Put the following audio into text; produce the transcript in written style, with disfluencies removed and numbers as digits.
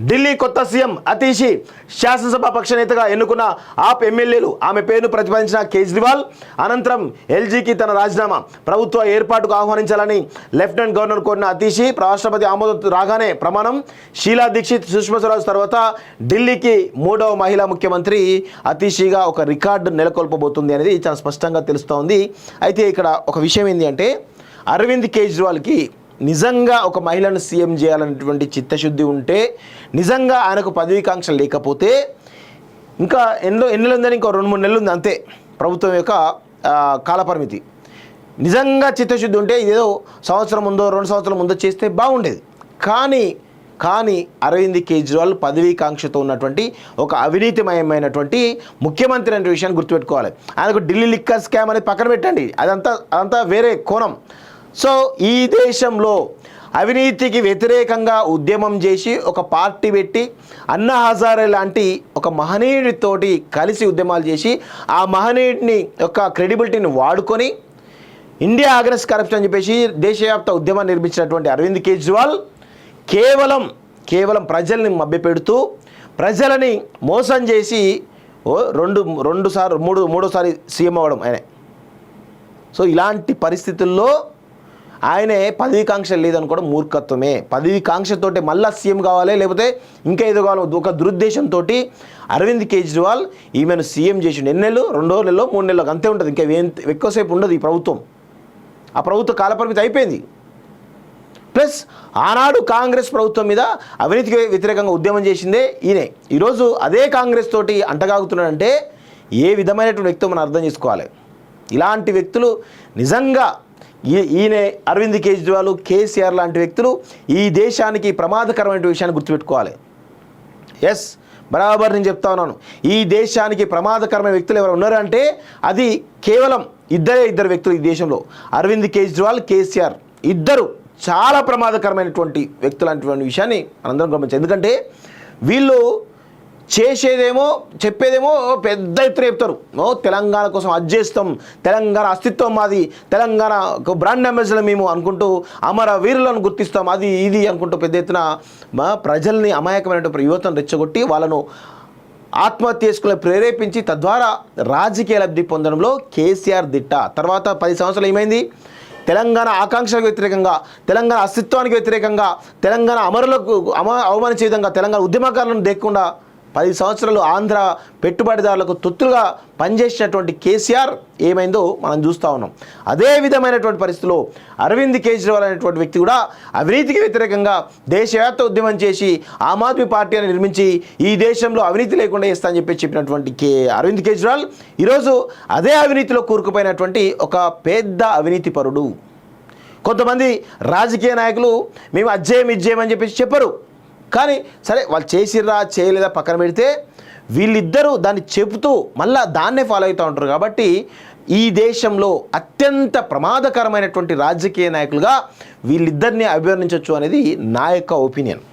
ఢిల్లీ కొత్త సీఎం అతీషి శాసనసభ పక్ష నేతగా ఎన్నుకున్న ఆప్ ఎమ్మెల్యేలు ఆమె పేరును ప్రతిపాదించిన కేజ్రీవాల్ అనంతరం ఎల్జీకి తన రాజీనామా ప్రభుత్వ ఏర్పాటుకు ఆహ్వానించాలని లెఫ్టినెంట్ గవర్నర్ కోరిన అతీషి రాష్ట్రపతి ఆమోదం రాగానే ప్రమాణం. షీలా దీక్షిత్ సుష్మా స్వరాజ్ తర్వాత ఢిల్లీకి 3వ మహిళా ముఖ్యమంత్రి అతీషిగా ఒక రికార్డు నెలకొల్పబోతుంది అనేది చాలా స్పష్టంగా తెలుస్తోంది. అయితే ఇక్కడ ఒక విషయం ఏంటి అంటే అరవింద్ కేజ్రీవాల్కి నిజంగా ఒక మహిళను సీఎం చేయాలనేటువంటి చిత్తశుద్ధి ఉంటే, నిజంగా ఆయనకు పదవీకాంక్ష లేకపోతే, ఇంకా ఎన్ని నెలలు ఉందని ఇంకో 2-3 నెలలు ఉంది అంతే ప్రభుత్వం యొక్క కాలపరిమితి. నిజంగా చిత్తశుద్ధి ఉంటే ఇదేదో సంవత్సరం ముందో 2 సంవత్సరాల ముందో చేస్తే బాగుండేది. కానీ అరవింద్ కేజ్రీవాల్ పదవీకాంక్షతో ఉన్నటువంటి ఒక అవినీతిమయమైనటువంటి ముఖ్యమంత్రి అనే విషయాన్ని గుర్తుపెట్టుకోవాలి. ఆయనకు ఢిల్లీ లిక్కర్ స్కామ్ అనేది పక్కన పెట్టండి, అదంతా వేరే కోణం. సో ఈ దేశంలో అవినీతికి వ్యతిరేకంగా ఉద్యమం చేసి ఒక పార్టీ పెట్టి అన్నా హజారే లాంటి ఒక మహనీయుడితోటి కలిసి ఉద్యమాలు చేసి ఆ మహనీయుడిని యొక్క క్రెడిబిలిటీని వాడుకొని ఇండియా అగెన్స్ట్ కరప్షన్ అని చెప్పేసి దేశవ్యాప్త ఉద్యమాన్ని నిర్మించినటువంటి అరవింద్ కేజ్రీవాల్ కేవలం ప్రజల్ని మభ్యపెడుతూ ప్రజలని మోసం చేసి మూడోసారి సీఎం అవ్వడం ఆయనే. సో ఇలాంటి పరిస్థితుల్లో ఆయనే పదవీకాంక్ష లేదనుకోవడం మూర్ఖత్వమే. పదవీకాంక్షతోటి మళ్ళా సీఎం కావాలి, లేకపోతే ఇంకా ఏదో కావాలి ఒక దురుద్దేశంతో అరవింద్ కేజ్రీవాల్ ఈమెను సీఎం చేసిండు. ఎన్ని నెలలు? 2 నెలలు 3 నెలలు అంతే ఉంటుంది, ఇంకా ఎక్కువసేపు ఉండదు ఈ ప్రభుత్వం. ఆ ప్రభుత్వ కాలపరిమితి అయిపోయింది. ప్లస్ ఆనాడు కాంగ్రెస్ ప్రభుత్వం మీద అవినీతికి వ్యతిరేకంగా ఉద్యమం చేసిందే ఈయనే. ఈరోజు అదే కాంగ్రెస్ తోటి అంటగాగుతున్నాడంటే ఏ విధమైనటువంటి వ్యక్తులు మనం అర్థం చేసుకోవాలి. ఇలాంటి వ్యక్తులు నిజంగా ఈయన అరవింద్ కేజ్రీవాల్, కేసీఆర్ లాంటి వ్యక్తులు ఈ దేశానికి ప్రమాదకరమైన విషయాన్ని గుర్తుపెట్టుకోవాలి. ఎస్, బరాబర్ నేను చెప్తా ఉన్నాను. ఈ దేశానికి ప్రమాదకరమైన వ్యక్తులు ఎవరు ఉన్నారంటే అది కేవలం ఇద్దరు వ్యక్తులు ఈ దేశంలో. అరవింద్ కేజ్రీవాల్, కేసీఆర్ ఇద్దరు చాలా ప్రమాదకరమైనటువంటి వ్యక్తులు అటువంటి విషయాన్ని మనందరం గమనించాలి. ఎందుకంటే వీళ్ళు చేసేదేమో చెప్పేదేమో పెద్ద ఎత్తున చెప్తారు. తెలంగాణ కోసం అది చేస్తాం, తెలంగాణ అస్తిత్వం మాది, తెలంగాణ బ్రాండ్ అంబాసిడర్ మేము అనుకుంటూ అమర వీరులను గుర్తిస్తాం, అది ఇది అనుకుంటూ పెద్ద ఎత్తున ప్రజల్ని అమాయకమైనటువంటి యువతను రెచ్చగొట్టి వాళ్ళను ఆత్మహత్య చేసుకుని ప్రేరేపించి తద్వారా రాజకీయ లబ్ధి పొందడంలో కేసీఆర్ దిట్ట. తర్వాత 10 సంవత్సరాలు ఏమైంది? తెలంగాణ ఆకాంక్షలకు వ్యతిరేకంగా, తెలంగాణ అస్తిత్వానికి వ్యతిరేకంగా, తెలంగాణ అమరులకు అవమానించే విధంగా తెలంగాణ ఉద్యమకారులను దేక్కుండా 10 సంవత్సరాలు ఆంధ్ర పెట్టుబడిదారులకు తొత్తులుగా పనిచేసినటువంటి కేసీఆర్ ఏమైందో మనం చూస్తూ ఉన్నాం. అదే విధమైనటువంటి పరిస్థితుల్లో అరవింద్ కేజ్రీవాల్ అనేటువంటి వ్యక్తి కూడా అవినీతికి వ్యతిరేకంగా దేశవ్యాప్త ఉద్యమం చేసి ఆమ్ ఆద్మీ పార్టీ అని నిర్మించి ఈ దేశంలో అవినీతి లేకుండా చేస్తా అని చెప్పినటువంటి అరవింద్ కేజ్రీవాల్ ఈరోజు అదే అవినీతిలో కూరుకుపోయినటువంటి ఒక పెద్ద అవినీతి పరుడు. కొంతమంది రాజకీయ నాయకులు మేము ఇజ్జేయమని చెప్పేసి చెప్పరు, కానీ సరే వాళ్ళు చేసిర్రా చేయలేదా పక్కన పెడితే వీళ్ళిద్దరూ దాన్ని చెబుతూ మళ్ళీ దాన్నే ఫాలో అవుతూ ఉంటారు. కాబట్టి ఈ దేశంలో అత్యంత ప్రమాదకరమైనటువంటి రాజకీయ నాయకులుగా వీళ్ళిద్దరిని అభివర్ణించవచ్చు అనేది నా యొక్క ఒపీనియన్.